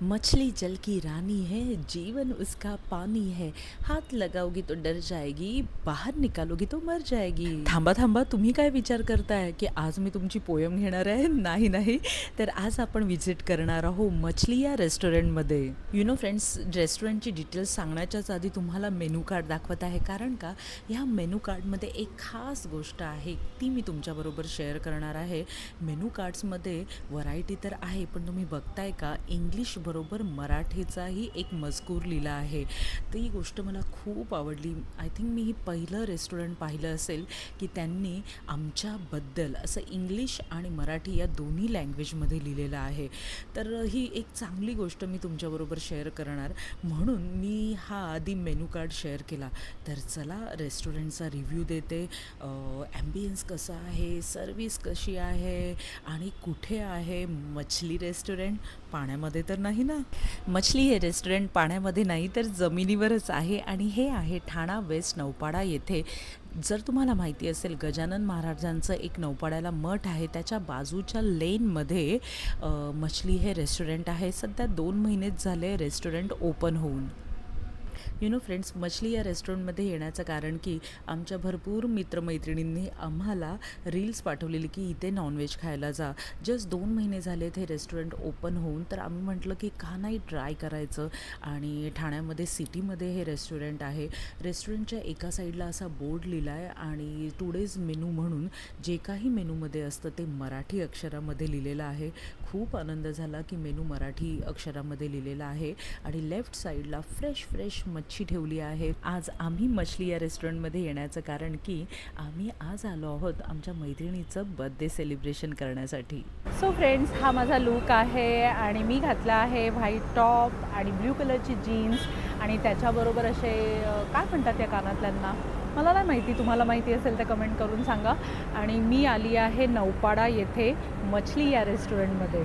मछली जल की रानी है, जीवन उसका पानी है, हात लगाओगी तो डर जाएगी, बाहेर निकालोगी तो मर जाएगी. थांबा थांबा, तुम्ही काय विचार करताय की आज मी तुमची पोयम घेणार आहे? नाही नाही, तर आज आपण विजिट करणार आहोत मछली या रेस्टॉरंटमध्ये. यू नो फ्रेंड्स, रेस्टॉरंटची डिटेल्स सांगण्याच्याच आधी तुम्हाला मेनू कार्ड दाखवत आहे, कारण का ह्या मेनू कार्डमध्ये एक खास गोष्ट आहे, ती मी तुमच्याबरोबर शेअर करणार आहे. मेनू कार्ड्समध्ये व्हरायटी तर आहे, पण तुम्ही बघताय का इंग्लिश बरोबर मराठीचाही एक मजकूर लिहिला आहे. ती गोष्ट मला खूप आवडली. आय थिंक मी ही पहिलं रेस्टॉरंट पाहिलं असेल की त्यांनी आमच्याबद्दल असं इंग्लिश आणि मराठी या दोन्ही लँग्वेजमध्ये लिहिलेलं आहे. तर ही एक चांगली गोष्ट मी तुमच्याबरोबर शेअर करणार, म्हणून मी हा आधी मेनू कार्ड शेअर केला. तर चला रेस्टॉरंटचा रिव्ह्यू देते. ॲम्बियन्स कसा आहे, सर्विस कशी आहे आणि कुठे आहे. मछली रेस्टॉरंट पाण्यामध्ये तर नाही ना? मछली हे रेस्टॉरंट पाण्यामध्ये नाही तर जमिनीवरच आहे आणि हे आहे ठाणा वेस्ट नौपाडा येथे. जर तुम्हाला माहिती असेल, गजानन महाराजांचं एक नौपाड्याला मठ आहे, त्याच्या बाजूच्या लेनमध्ये मछली हे रेस्टॉरंट आहे. सध्या 2 महिनेच झाले रेस्टॉरंट ओपन होऊन. यू नो फ्रेंड्स, मछली या रेस्टॉरंटमध्ये येण्याचं कारण की आमच्या भरपूर मित्रमैत्रिणींनी आम्हाला रील्स पाठवलेली की इथे नॉनव्हेज खायला जा. जस्ट 2 महिने झाले ते रेस्टॉरंट ओपन होऊन, तर आम्ही म्हटलं की का नाही ट्राय करायचं. आणि ठाण्यामध्ये सिटीमध्ये हे रेस्टॉरंट आहे. रेस्टॉरंटच्या एका साईडला असा बोर्ड लिहिला आहे आणि टुडेज मेनू म्हणून जे काही मेनूमध्ये असतं ते मराठी अक्षरामध्ये लिहिलेलं आहे. खूप आनंद झाला की मेनू मराठी अक्षरामध्ये लिहिलेला आहे आणि लेफ्ट साईडला फ्रेश मच्छी ठेवली आहे. आज आम्ही मछली या रेस्टॉरंटमध्ये येण्याचं कारण की आम्ही आज आलो आहोत आमच्या मैत्रिणीचं बर्थडे सेलिब्रेशन करण्यासाठी. सो फ्रेंड्स, हा माझा लूक आहे आणि मी घातला आहे व्हाईट टॉप आणि ब्ल्यू कलरची जीन्स आणि त्याच्याबरोबर असे काय म्हणतात या कानातल्यांना, मला नाही माहिती. तुम्हाला माहिती असेल तर कमेंट करून सांगा. आणि मी आली आहे नौपाडा येथे मछली या रेस्टॉरंटमध्ये.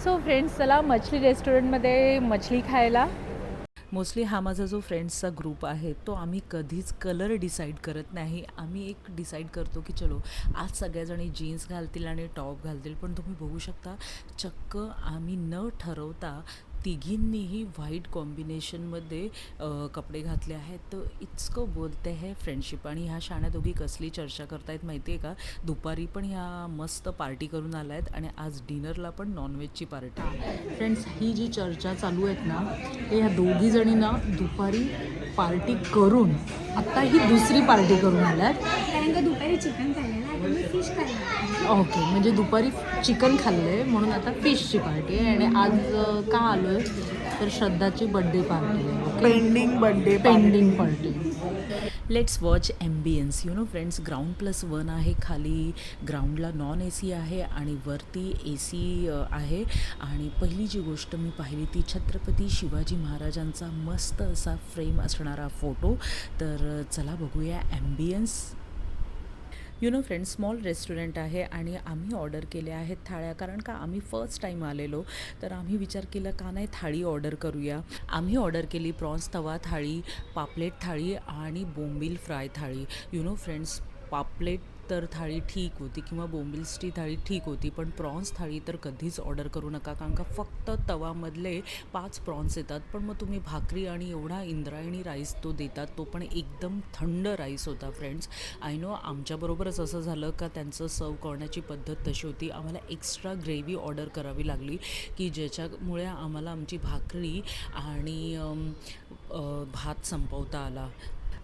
सो फ्रेंड्स, चला मछली रेस्टॉरंटमध्ये मछली खायला. मोस्टली हा माझा जो फ्रेंड्सचा ग्रुप आहे तो आम्ही कधीच कलर डिसाईड करत नाही. आम्ही एक डिसाईड करतो की चलो आज सगळ्याजणी जीन्स घालतील आणि टॉप घालतील, पण तुम्ही बघू शकता चक्क आम्ही न ठरवता तिघींनीही व्हाईट कॉम्बिनेशनमध्ये कपडे घातले आहेत. तर इतकं बोलते आहे फ्रेंडशिप. आणि ह्या शाण्या दोघी कसली चर्चा करतायत माहिती आहे का? दुपारी पण ह्या मस्त पार्टी करून आल्या आहेत आणि आज डिनरला पण नॉनव्हेजची पार्टी. फ्रेंड्स, ही जी चर्चा चालू आहेत ना, ते ह्या दोघी जणी ना दुपारी पार्टी करून आत्ता ही दुसरी पार्टी करून आल्यात. कारण का दुपारी चिकन खाल्लं ना, मी फिश खाल्लं. ओके, म्हणजे दुपारी चिकन खाल्लं आहे म्हणून आता फिशची पार्टी आहे. आणि आज का आलो आहे तर श्रद्धाची बड्डे पार्टी आहे. Pending party. Let's watch ambience. You know friends, ground plus one आहे. खाली ग्राउंडला नॉन AC आहे आणि वरती AC आहे. आणि पहिली जी गोष्ट मी पाहिली ती छत्रपती शिवाजी महाराजांचा मस्त असा फ्रेम असणारा फोटो. तर चला बघूया ambience. You know friends, small restaurant आहे आणि आम्ही ऑर्डर केल्या आहेत थाळ्या, कारण का आम्ही फर्स्ट टाईम आलेलो. तर आम्ही विचार केला का नाही थाळी ऑर्डर करूया. आम्ही ऑर्डर केली प्रॉन्स तवा थाळी, पापलेट थाळी आणि बोंबील फ्राय थाळी. यू नो फ्रेंड्स, पापलेट तर थाळी ठीक होती किंवा बोंबिलची थाळी ठीक होती, पण प्रॉन्स थाळी तर कधीच ऑर्डर करू नका, कारण का फक्त तवामधले 5 प्रॉन्स येतात. पण मग तुम्ही भाकरी आणि एवढा इंद्रायणी राईस तो देतात, तो पण एकदम थंड राईस होता. फ्रेंड्स, आय नो आमच्याबरोबरच असं झालं का त्यांचं सर्व करण्याची पद्धत तशी होती. आम्हाला एक्स्ट्रा ग्रेव्ही ऑर्डर करावी लागली की ज्याच्यामुळे आम्हाला आमची भाकरी आणि भात संपवता आला.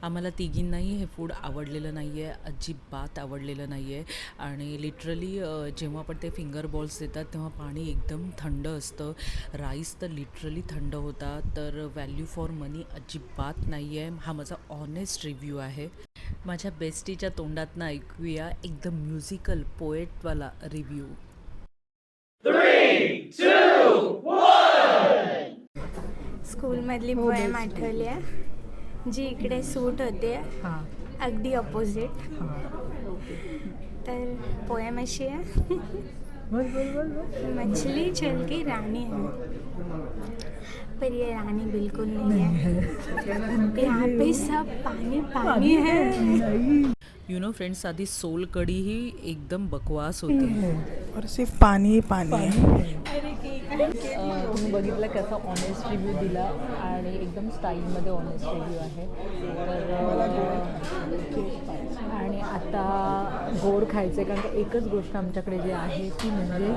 आम्हाला तिघींनाही हे फूड आवडलेलं नाही आहे, अजिबात आवडलेलं नाही आहे. आणि लिटरली जेव्हा पण ते फिंगर बॉल्स देतात तेव्हा पाणी एकदम थंड असतं, राईस तर लिटरली थंड होता. तर व्हॅल्यू फॉर मनी अजिबात नाही आहे. हा माझा ऑनेस्ट रिव्ह्यू आहे. माझ्या बेस्टीच्या तोंडातनं ऐकूया एकदम म्युझिकल पोएटवाला रिव्ह्यू. स्कूलमधली पोएम आठवली आहे जी इकडे सूट होते, अगदी अपोजिट. तर पोएम अशी आहे, मछली जल की रानी है पर ये रानी बिल्कुल नहीं है, यहाँ पे सब पानी पानी है. यू नो फ्रेंड्स, आधी सोल कढी ही एकदम बकवास होती और सिर्फ पानी ही पानी है. अरे केक तुम्ही बघितलं कसा ऑनेस्ट रिव्ह्यू दिला आणि एकदम स्टाईलमध्ये ऑनेस्ट रिव्ह्यू आहे. तर आणि आता गोड खायचं आहे कारण का एकच गोष्ट आमच्याकडे जी आहे ती म्हणजे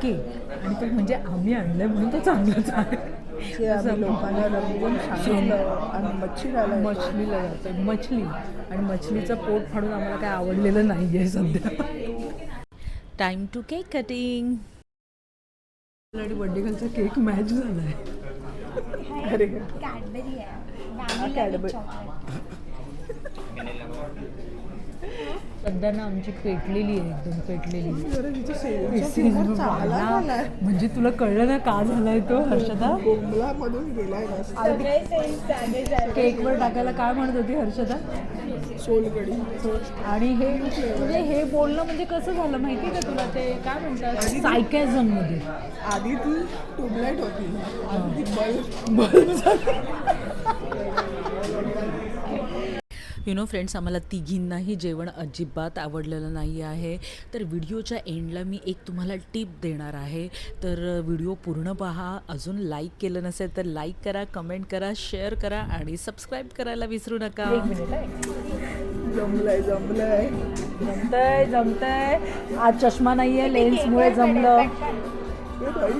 केक आणि तो म्हणजे आम्ही आणलं म्हणून तो चांगलाच आहे. ते आम्ही लोकांना रंगवून सांगितलं आणि मच्छी खायला येतो. मछलीला जातो मछली आणि मछलीचं पोट फाडून आम्हाला काय आवडलेलं नाही आहे सध्या. Time to cake cutting. आणि बड्डे गर्लचा केक मॅच झाला आहे. अरे कॅडबरी आहे Cadbury. सध्या ना आमची पेटलेली आहे एकदम पेटलेली. जरा तिचं सेवचा चांगला झालाय. म्हणजे तुला कळलं ना का झालाय तो हर्षदा? बोंबलामधून गेलाय ना केकवर टाकायला काय म्हणत होती हर्षदा? सोलकडी. आणि हे म्हणजे हे बोलणं म्हणजे कसं झालं माहिती का तुला? ते काय म्हणतात सायकॅझम मध्ये. आधी ती ट्यूबलाईट होती आणि ती बल्ब फ्रेंड्स, आम्हाला तिघींनाही जेवण अजिबात आवडलेलं नाही आहे. तर व्हिडिओच्या एंडला मी एक तुम्हाला टिप देणार आहे. तर व्हिडिओ पूर्ण पहा. अजून लाईक केलं नसेल तर लाईक करा, कमेंट करा, शेअर करा आणि सबस्क्राईब करायला विसरू नका. एक मिनिट आहे. जमलंय जमतंय. आज चष्मा नाहीये, लेन्समुळे जमलं. हे बाई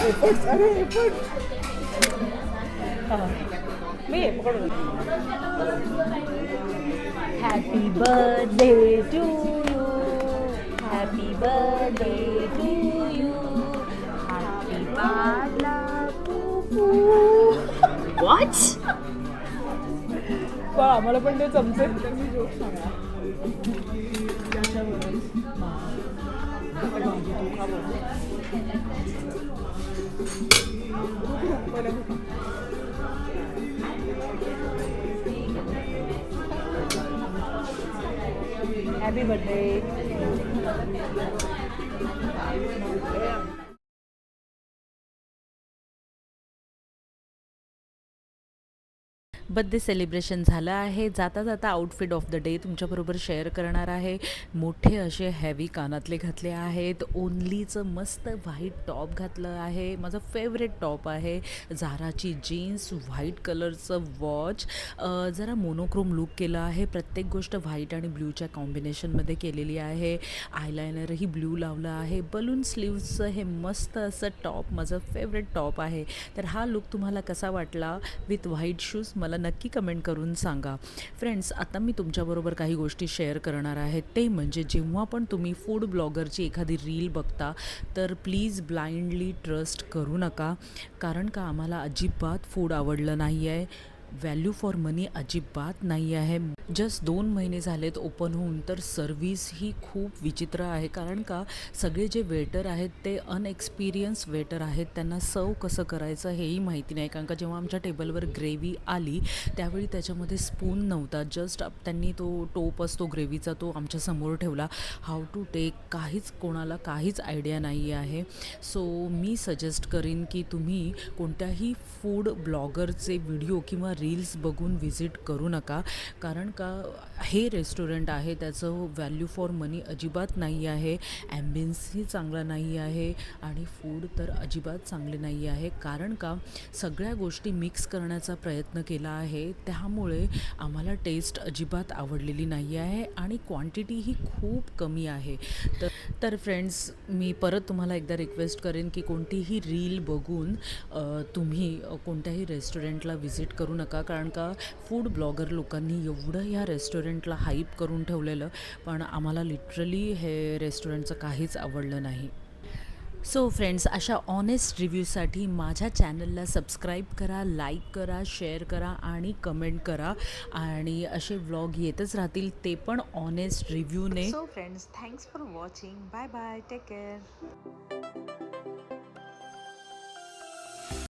एफर्ट्स. अरे एफर्ट. मी पकडू. Happy birthday to you. Happy birthday to you. Happy बाला व्हॉट? आम्हाला पण ते चमचे. Happy birthday. बर्थडे सेलिब्रेशन झालं आहे. जाता जाता आउटफिट ऑफ द डे तुमच्याबरोबर शेअर करणार आहे. मोठे असे हेवी कानातले घातले आहेत. ओनलीचं मस्त व्हाईट टॉप घातलं आहे. माझं फेवरेट टॉप आहे. झाराची जीन्स, व्हाईट कलरचं वॉच, जरा मोनोक्रोम लुक केला आहे. प्रत्येक गोष्ट व्हाईट आणि ब्ल्यूच्या कॉम्बिनेशनमध्ये केलेली आहे. आयलायनरही ब्ल्यू लावलं आहे. बलून स्लीव्सचं हे मस्त असं टॉप माझं फेवरेट टॉप आहे. तर हा लुक तुम्हाला कसा वाटला विथ व्हाईट शूज मला नक्की कमेंट करून सांगा. फ्रेंड्स, आता मी तुमच्याबरोबर काही गोष्टी शेअर करणार आहे. ते म्हणजे जेव्हा पण तुम्ही फूड ब्लॉगरची एखादी रील बघता तर प्लीज ब्लाइंडली ट्रस्ट करू नका. कारण का आम्हाला अजिबात फूड आवडलं नाही आहे. व्हॅल्यू फॉर मनी अजिबात नाही आहे. जस्ट 2 महिने झालेत ओपन होऊन, तर सर्व्हिस ही खूप विचित्र आहे. कारण का सगळे जे वेटर आहेत ते अनएक्सपिरियन्स वेटर आहेत. त्यांना सर्व कसं करायचं हेही माहिती नाही. कारण का जेव्हा आमच्या टेबलवर ग्रेव्ही आली त्यावेळी त्याच्यामध्ये स्पून नव्हता. जस्ट त्यांनी तो टोप असतो ग्रेव्हीचा तो आमच्यासमोर ठेवला. हाऊ टू टेक कोणाला काहीच आयडिया नाही आहे. सो मी सजेस्ट करीन की तुम्ही कोणत्याही फूड ब्लॉगरचे व्हिडिओ किंवा रील्स बघून व्हिजिट करू नका. कारण का हे रेस्टॉरंट आहे त्याचं व्हॅल्यू फॉर मनी अजिबात नाही आहे. ॲम्बियन्सही चांगला नाही आहे आणि फूड तर अजिबात चांगले नाही आहे. कारण का सगळ्या गोष्टी मिक्स करण्याचा प्रयत्न केला आहे. त्यामुळे आम्हाला टेस्ट अजिबात आवडलेली नाही आहे आणि क्वांटिटीही खूप कमी आहे. तर फ्रेंड्स, मी परत तुम्हाला एकदा रिक्वेस्ट करेन की कोणतीही रील बघून तुम्ही कोणत्याही रेस्टॉरंटला व्हिजिट करू नका. कारण का फूड ब्लॉगर लोकांनी एवढं ह्या रेस्टॉरंटला हाईप करून ठेवलेलं, पण आम्हाला लिटरली हे रेस्टॉरंटचं काहीच आवडलं नाही. सो फ्रेंड्स, अशा ऑनेस्ट रिव्ह्यूसाठी माझ्या चॅनलला सबस्क्राईब करा, लाईक करा, शेअर करा आणि कमेंट करा. आणि असे व्लॉग येतच राहतील, ते पण ऑनेस्ट रिव्ह्यूने. So friends, thanks for watching. Bye bye. Take care.